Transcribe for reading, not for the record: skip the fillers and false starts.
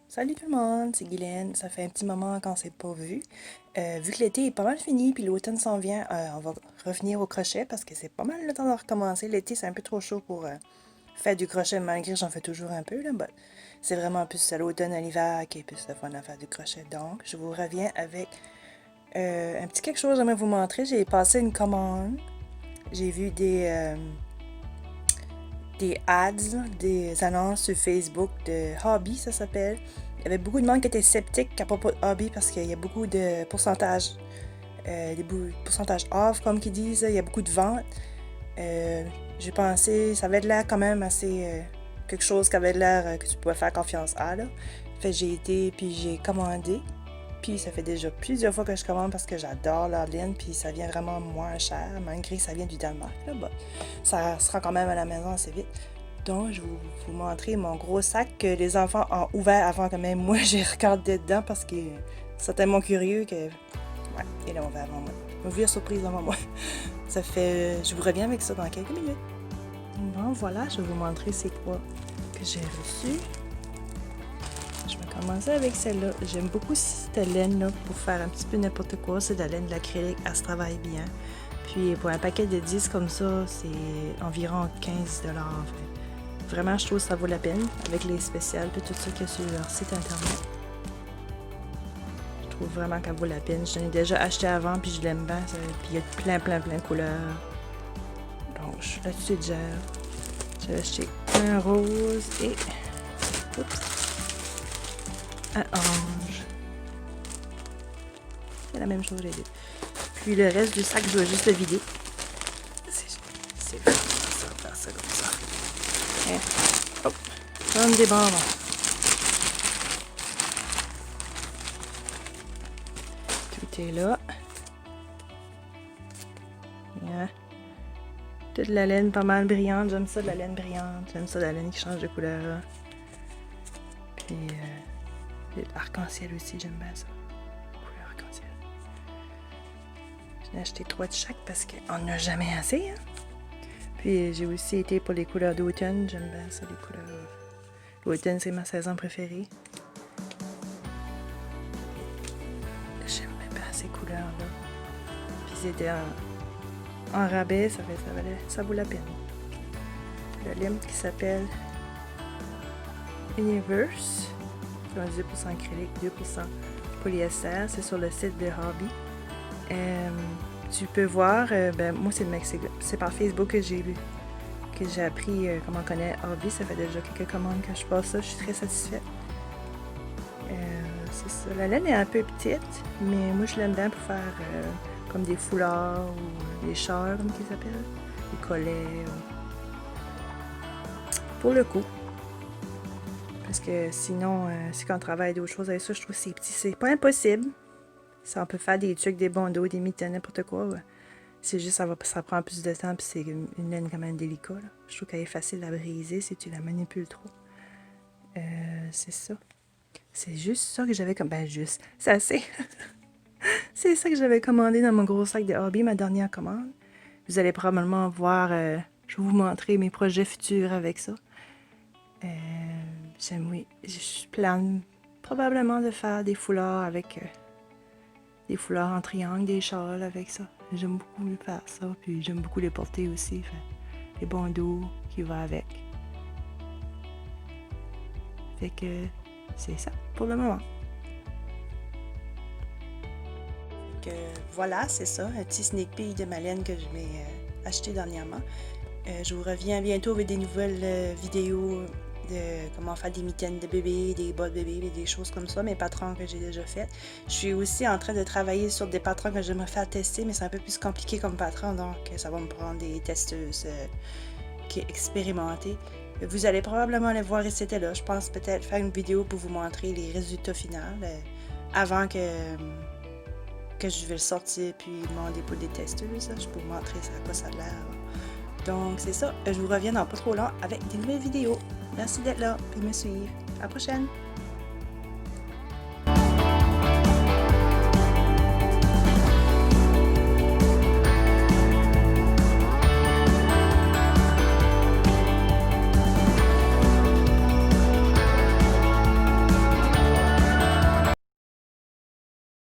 Salut tout le monde, c'est Guylaine. Ça fait un petit moment qu'on s'est pas vu. Vu que l'été est pas mal fini puis l'automne s'en vient, on va revenir au crochet parce que c'est pas mal le temps de recommencer. L'été, c'est un peu trop chaud pour faire du crochet, malgré que j'en fais toujours un peu, là. C'est vraiment plus à l'automne, à l'hiver qui est plus le fun à faire du crochet. Donc, je vous reviens avec un petit quelque chose que j'aimerais vous montrer. J'ai passé une commande. J'ai vu des ads, des annonces sur Facebook de Hobby, ça s'appelle. Il y avait beaucoup de monde qui était sceptique à propos de Hobby parce qu'il y a beaucoup de pourcentage, des pourcentages off, comme qu'ils disent. Il y a beaucoup de ventes. J'ai pensé, ça avait de l'air quand même assez quelque chose qui avait de l'air que tu pouvais faire confiance à, là. Fait j'ai été, puis j'ai commandé. Puis ça fait déjà plusieurs fois que je commande parce que j'adore leur laine, puis ça vient vraiment moins cher, malgré que ça vient du Danemark. Là, ça se rend quand même à la maison assez vite. Donc, je vais vous montrer mon gros sac que les enfants ont ouvert avant que même moi j'ai regardé dedans parce que c'est tellement curieux que. Ouais, et là, on va avant moi. On va surprise avant moi. Ça fait. Je vous reviens avec ça dans quelques minutes. Bon, voilà, je vais vous montrer c'est quoi que j'ai reçu. Je vais commencer avec celle-là. J'aime beaucoup cette laine-là pour faire un petit peu n'importe quoi. C'est de la laine de l'acrylique, elle se travaille bien. Puis pour un paquet de 10 comme ça, c'est environ 15 $. Vraiment, je trouve que ça vaut la peine avec les spéciales et tout ça qu'il y a sur leur site internet. Je trouve vraiment qu'elle vaut la peine. Je l'ai déjà acheté avant puis je l'aime bien. Puis il y a plein de couleurs. Donc, je suis là-dessus déjà. J'ai acheté un rose et un orange. C'est la même chose les deux. Puis le reste du sac, je dois juste le vider. C'est faire ça comme ça. Et, hop, comme des bonbons. Tout est là. Yeah. Toute la laine pas mal brillante. J'aime ça de la laine brillante. J'aime ça de la laine qui change de couleur. Puis l'arc-en-ciel aussi, j'aime bien ça. Couleur arc-en-ciel. J'en ai acheté 3 de chaque parce qu'on n'a jamais assez. Hein? Puis j'ai aussi été pour les couleurs d'automne. J'aime bien ça, les couleurs. L'automne, c'est ma saison préférée. J'aime bien ces couleurs-là. Puis c'était en rabais, ça vaut la peine. Le lime qui s'appelle Universe. 90% acrylique, 2% polyester. C'est sur le site de Hobby. Tu peux voir, moi c'est par Facebook que j'ai appris comment connaître Hobby. Ça fait déjà quelques commandes que je passe ça. Je suis très satisfaite. C'est ça. La laine est un peu petite, mais moi je l'aime bien pour faire comme des foulards ou des chars, comme ils s'appellent. Des collets. Pour le coup. Parce que sinon, si on travaille d'autres choses avec ça, je trouve que c'est petit. C'est pas impossible. Ça, on peut faire des trucs, des bandeaux, des mitaines, n'importe quoi. Ouais. C'est juste, ça prend plus de temps, puis c'est une laine quand même délicate. Là. Je trouve qu'elle est facile à briser si tu la manipules trop. C'est ça. C'est juste ça que j'avais comme. Ben, juste. C'est assez. C'est ça que j'avais commandé dans mon gros sac de Hobby, ma dernière commande. Vous allez probablement voir. Je vais vous montrer mes projets futurs avec ça. Oui. Je plane probablement de faire des foulards avec. Des foulards en triangle, des châles avec ça. J'aime beaucoup faire ça, puis j'aime beaucoup les porter aussi. Les bandeaux qui vont avec. Fait que c'est ça pour le moment. Fait que voilà, c'est ça, un petit sneak peek de ma laine que je vais acheter dernièrement. Je vous reviens bientôt avec des nouvelles vidéos de comment faire des mitaines de bébé, des bas de bébé, des choses comme ça, mes patrons que j'ai déjà fait. Je suis aussi en train de travailler sur des patrons que j'aimerais faire tester, mais c'est un peu plus compliqué comme patron, donc ça va me prendre des testeuses qui expérimentées. Vous allez probablement les voir et c'était là. Je pense peut-être faire une vidéo pour vous montrer les résultats finaux avant que je vais le sortir puis demander pour des testeuses. Je peux vous montrer à quoi ça a l'air. Donc c'est ça, je vous reviens dans pas trop long avec des nouvelles vidéos. Merci d'être là et me suivre. À la prochaine!